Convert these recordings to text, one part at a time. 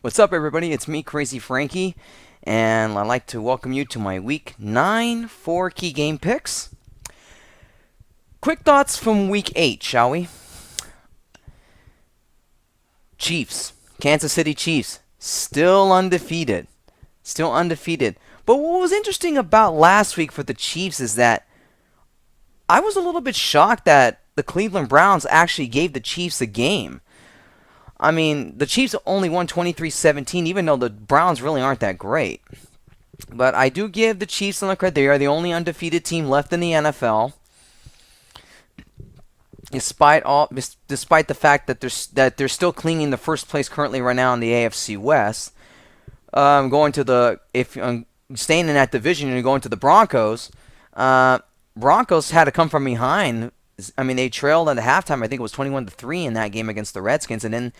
What's up, everybody? It's me, Crazy Frankie, and I'd like to welcome you to my Week 9 4 key game picks. Quick thoughts from Week 8, shall we? Chiefs, Kansas City Chiefs, still undefeated. Still undefeated. But what was interesting about last week for the Chiefs is that I was a little bit shocked that the Cleveland Browns actually gave the Chiefs a game. I mean, the Chiefs only won 23-17, even though the Browns really aren't that great. But I do give the Chiefs some credit. They are the only undefeated team left in the NFL, despite the fact that they're still clinging the first place currently right now in the AFC West. Going to the if staying in that division and going to the Broncos. Broncos had to come from behind. I mean, they trailed at the halftime. I think it was 21-3 in that game against the Redskins, and then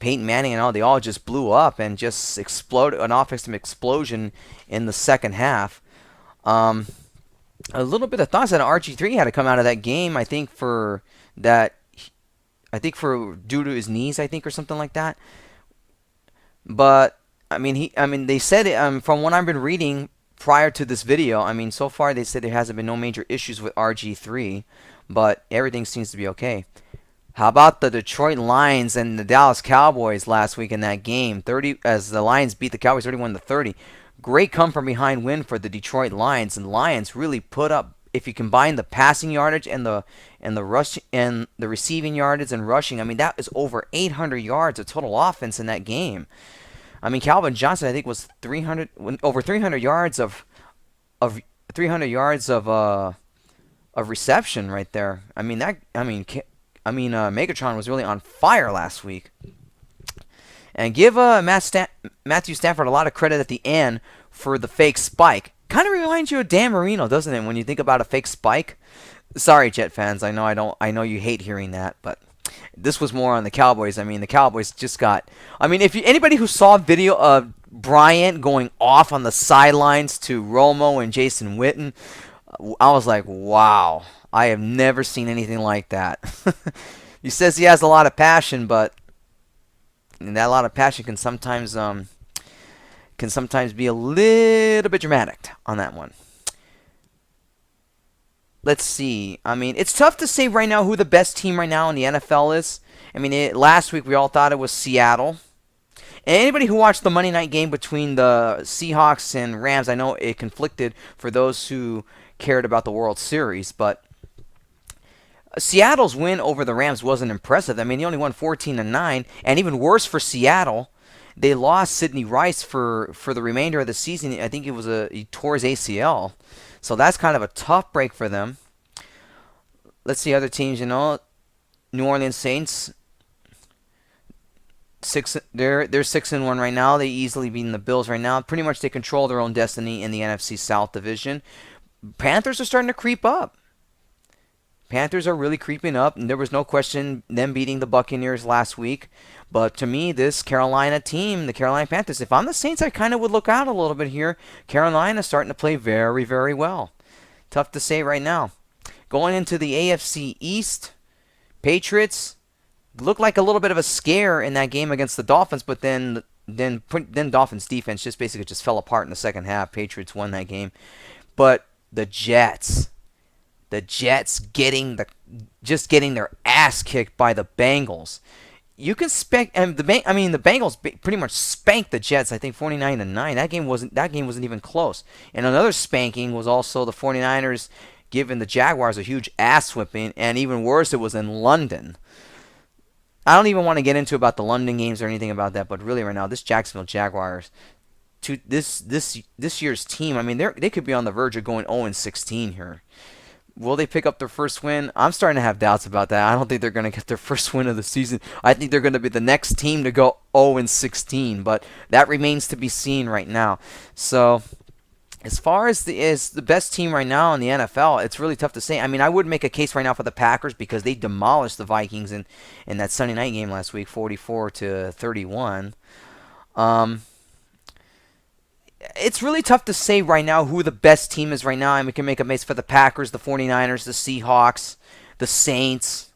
Peyton Manning and all, they all just blew up and just exploded, an offensive explosion in the second half. A little bit of thoughts that RG3 had to come out of that game. I think for due to his knees, I think, or something like that. But they said it, from what I've been reading prior to this video. I mean, so far they said there hasn't been no major issues with RG3, but everything seems to be okay. How about the Detroit Lions and the Dallas Cowboys last week in that game? As the Lions beat the Cowboys 31-30. Great come from behind win for the Detroit Lions, and the Lions really put up. If you combine the passing yardage and the rush and the receiving yardage and rushing, I mean, that is over 800 yards of total offense in that game. I mean, Calvin Johnson, I think, was over 300 yards of 300 yards of reception right there. Megatron was really on fire last week. And give Matthew Stafford a lot of credit at the end for the fake spike. Kind of reminds you of Dan Marino, doesn't it, when you think about a fake spike? Sorry, Jet fans. I know you hate hearing that, but this was more on the Cowboys. I mean, the Cowboys just got. I mean, anybody who saw video of Bryant going off on the sidelines to Romo and Jason Witten, I was like, wow. I have never seen anything like that. He says he has a lot of passion, but that lot of passion can sometimes be a little bit dramatic on that one. Let's see. I mean, it's tough to say right now who the best team right now in the NFL is. I mean, last week we all thought it was Seattle. And anybody who watched the Monday night game between the Seahawks and Rams, I know it conflicted for those who cared about the World Series, but Seattle's win over the Rams wasn't impressive. I mean, they only won 14-9, and even worse for Seattle, they lost Sidney Rice for the remainder of the season. I think he tore his ACL, so that's kind of a tough break for them. Let's see other teams. New Orleans Saints, they're 6-1 right now. They easily beating the Bills right now. Pretty much they control their own destiny in the NFC South division. Panthers are starting to creep up. Panthers are really creeping up, and there was no question them beating the Buccaneers last week. But to me, this Carolina team, the Carolina Panthers, if I'm the Saints, I kind of would look out a little bit here. Carolina's starting to play very, very well. Tough to say right now. Going into the AFC East, Patriots looked like a little bit of a scare in that game against the Dolphins, but then Dolphins defense just fell apart in the second half. Patriots won that game. But the Jets getting their ass kicked by the Bengals. You can the Bengals pretty much spanked the Jets. I think 49-9. That game wasn't even close. And another spanking was also the 49ers giving the Jaguars a huge ass whipping, and even worse, it was in London. I don't even want to get into about the London games or anything about that, but really right now, this Jacksonville Jaguars, this year's team, I mean, they could be on the verge of going 0-16 here. Will they pick up their first win? I'm starting to have doubts about that. I don't think they're going to get their first win of the season. I think they're going to be the next team to go 0-16, but that remains to be seen right now. So, as far as the best team right now in the NFL, it's really tough to say. I mean, I would make a case right now for the Packers because they demolished the Vikings in that Sunday night game last week, 44-31. It's really tough to say right now who the best team is right now. I mean, we can make a case for the Packers, the 49ers, the Seahawks, the Saints,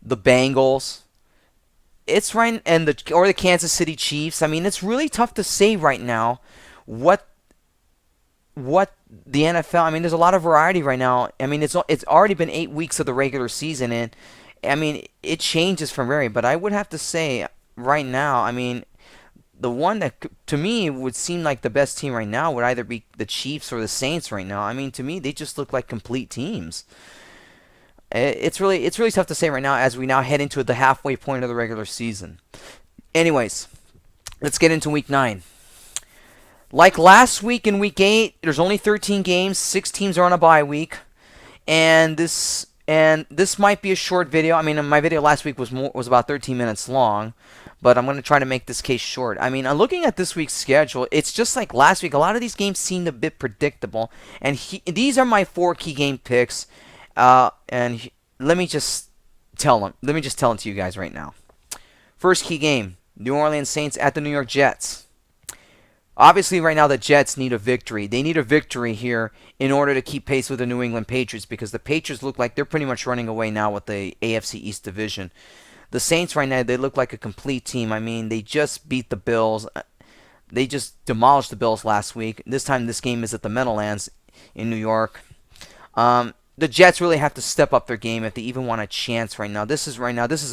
the Bengals. it's right, and the Kansas City Chiefs. I mean, it's really tough to say right now what the NFL. I mean, there's a lot of variety right now. I mean, it's already been 8 weeks of the regular season, and I mean, it changes from vary. But I would have to say right now, I mean, the one that to me would seem like the best team right now would either be the Chiefs or the Saints right now. I mean, to me, they just look like complete teams. It's really tough to say right now as we now head into the halfway point of the regular season. Anyways, let's get into week 9. Like last week in week 8, there's only 13 games. 6 teams are on a bye week, and this might be a short video. I mean, my video last week was about 13 minutes long, but I'm going to try to make this case short. I mean, looking at this week's schedule, it's just like last week. A lot of these games seemed a bit predictable, and these are my 4 key game picks. Let me just tell them. Let me just tell them to you guys right now. First key game: New Orleans Saints at the New York Jets. Obviously, right now the Jets need a victory. They need a victory here in order to keep pace with the New England Patriots, because the Patriots look like they're pretty much running away now with the AFC East division. The Saints right now, they look like a complete team. I mean, they just beat the Bills. They just demolished the Bills last week. This time, this game is at the Meadowlands in New York. The Jets really have to step up their game if they even want a chance right now. This is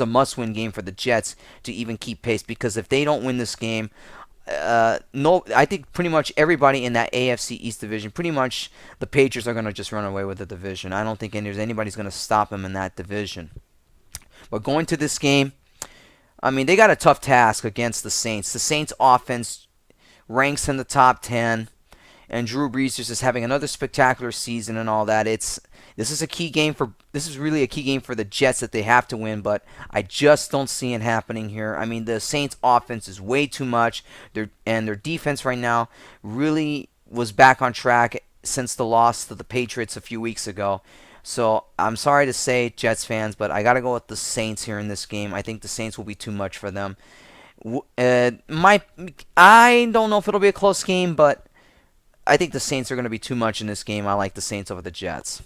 a must-win game for the Jets to even keep pace, because if they don't win this game, I think pretty much everybody in that AFC East division, pretty much the Patriots are going to just run away with the division. I don't think there's anybody's going to stop them in that division. But going to this game, I mean, they got a tough task against the Saints. The Saints offense ranks in the top 10, and Drew Brees is just having another spectacular season and all that. This is really a key game for the Jets that they have to win, but I just don't see it happening here. I mean, the Saints offense is way too much, their defense right now really was back on track since the loss to the Patriots a few weeks ago. So I'm sorry to say, Jets fans, but I got to go with the Saints here in this game. I think the Saints will be too much for them. I don't know if it'll be a close game, but I think the Saints are going to be too much in this game. I like the Saints over the Jets.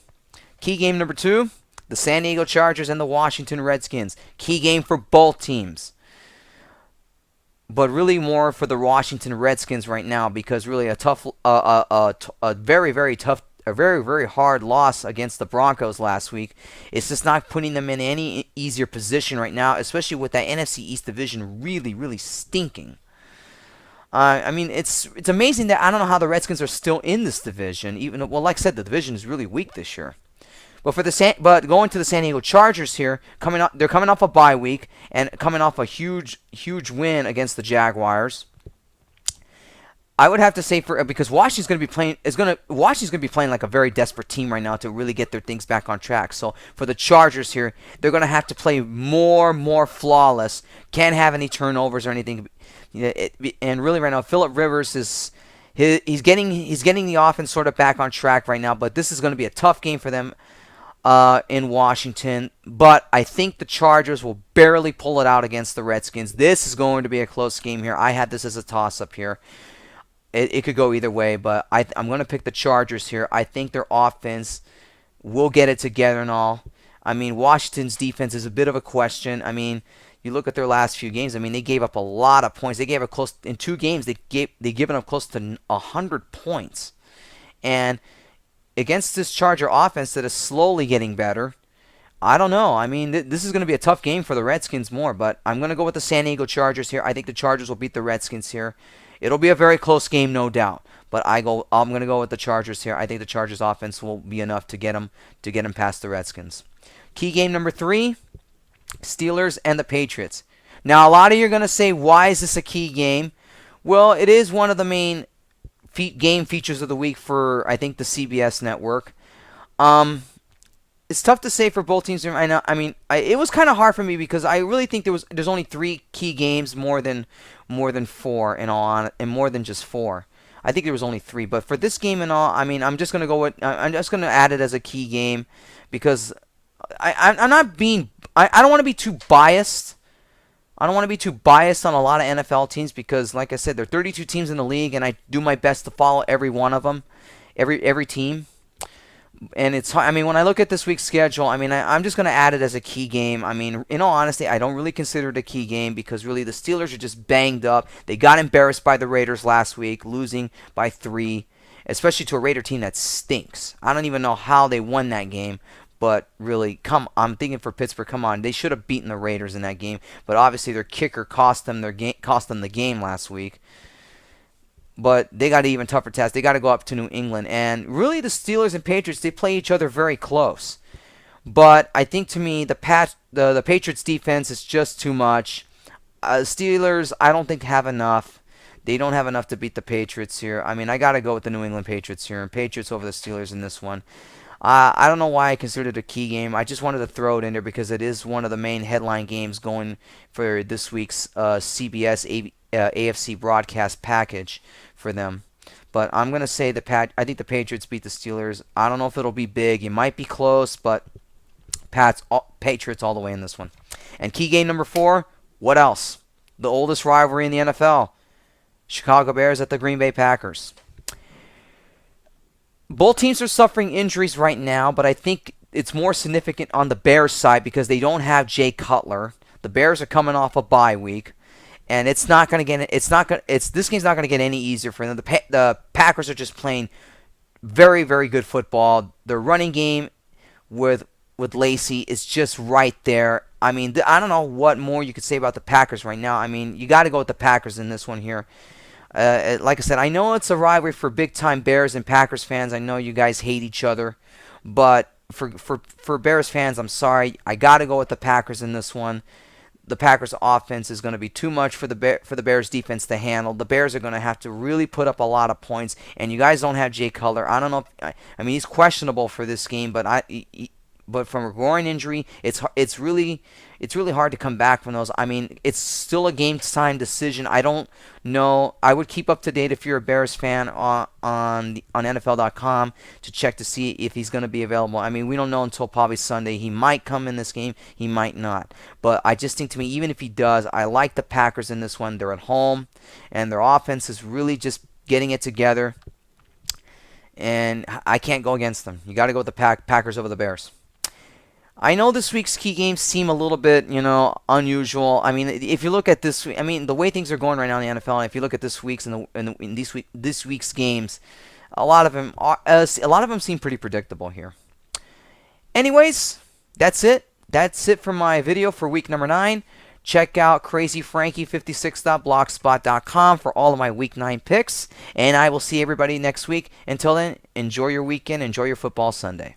Key game number 2, the San Diego Chargers and the Washington Redskins. Key game for both teams, but really more for the Washington Redskins right now, because really a very, very tough, a very, very hard loss against the Broncos last week. It's just not putting them in any easier position right now, especially with that NFC East division really, really stinking. I mean, it's amazing that I don't know how the Redskins are still in this division. Even well, like I said, the division is really weak this year. But going to the San Diego Chargers here, they're coming off a bye week and coming off a huge win against the Jaguars. I would have to say because Washington's going to be playing like a very desperate team right now to really get their things back on track. So for the Chargers here, they're going to have to play more flawless. Can't have any turnovers or anything. And really right now, Phillip Rivers he's getting the offense sort of back on track right now. But this is going to be a tough game for them in Washington. But I think the Chargers will barely pull it out against the Redskins. This is going to be a close game here. I had this as a toss-up here. It could go either way, but I'm going to pick the Chargers here. I think their offense will get it together and all. I mean, Washington's defense is a bit of a question. I mean, you look at their last few games. I mean, they gave up a lot of points. They gave up in 2 games. They given up close to 100 points, and against this Charger offense that is slowly getting better, I don't know. I mean, this is going to be a tough game for the Redskins more, but I'm going to go with the San Diego Chargers here. I think the Chargers will beat the Redskins here. It'll be a very close game, no doubt. But I'm going to go with the Chargers here. I think the Chargers offense will be enough to get them past the Redskins. Key game number 3, Steelers and the Patriots. Now, a lot of you are going to say, why is this a key game? Well, it is one of the main game features of the week for, I think, the CBS network. It's tough to say for both teams. I mean, it was kind of hard for me because I really think there's only 3 key games more than 4 and more than just 4. I think there was only 3, but for this game and all, I mean, I'm just gonna add it as a key game because I'm not being I don't want to be too biased. I don't want to be too biased on a lot of NFL teams because, like I said, there are 32 teams in the league, and I do my best to follow every one of them, every team. And it's, I mean, when I look at this week's schedule, I mean, I'm just going to add it as a key game. I mean, in all honesty, I don't really consider it a key game because really the Steelers are just banged up. They got embarrassed by the Raiders last week, losing by 3, especially to a Raider team that stinks. I don't even know how they won that game. But really, I'm thinking for Pittsburgh, come on, they should have beaten the Raiders in that game. But obviously, their kicker cost them the game last week. But they got an even tougher task. They got to go up to New England. And really, the Steelers and Patriots, they play each other very close. But I think to me, the Patriots defense is just too much. Steelers, I don't think have enough. They don't have enough to beat the Patriots here. I mean, I got to go with the New England Patriots here. And Patriots over the Steelers in this one. I don't know why I considered it a key game. I just wanted to throw it in there because it is one of the main headline games going for this week's CBS AFC broadcast package for them. But I'm going to say I think the Patriots beat the Steelers. I don't know if it'll be big. It might be close, but Patriots all the way in this one. And key game number 4, what else? The oldest rivalry in the NFL. Chicago Bears at the Green Bay Packers. Both teams are suffering injuries right now, but I think it's more significant on the Bears side because they don't have Jay Cutler. The Bears are coming off a bye week, and this game's not going to get any easier for them. The Packers are just playing very, very good football. Their running game with Lacy is just right there. I mean, I don't know what more you could say about the Packers right now. I mean, you got to go with the Packers in this one here. Like I said, I know it's a rivalry for big-time Bears and Packers fans. I know you guys hate each other, but for Bears fans, I'm sorry. I got to go with the Packers in this one. The Packers' offense is going to be too much for the Bears' defense to handle. The Bears are going to have to really put up a lot of points, and you guys don't have Jay Cutler. I don't know. I mean, he's questionable for this game, but but from a groin injury, it's really hard to come back from those. I mean, it's still a game-time decision. I don't know. I would keep up to date if you're a Bears fan on NFL.com to check to see if he's going to be available. I mean, we don't know until probably Sunday. He might come in this game. He might not. But I just think to me, even if he does, I like the Packers in this one. They're at home, and their offense is really just getting it together. And I can't go against them. You got to go with the Packers over the Bears. I know this week's key games seem a little bit, unusual. I mean, if you look at this, I mean, the way things are going right now in the NFL, and if you look at this week's this week's games, a lot of them seem pretty predictable here. Anyways, that's it. That's it for my video for week number 9. Check out crazyfrankie56.blogspot.com for all of my week 9 picks, and I will see everybody next week. Until then, enjoy your weekend, enjoy your football Sunday.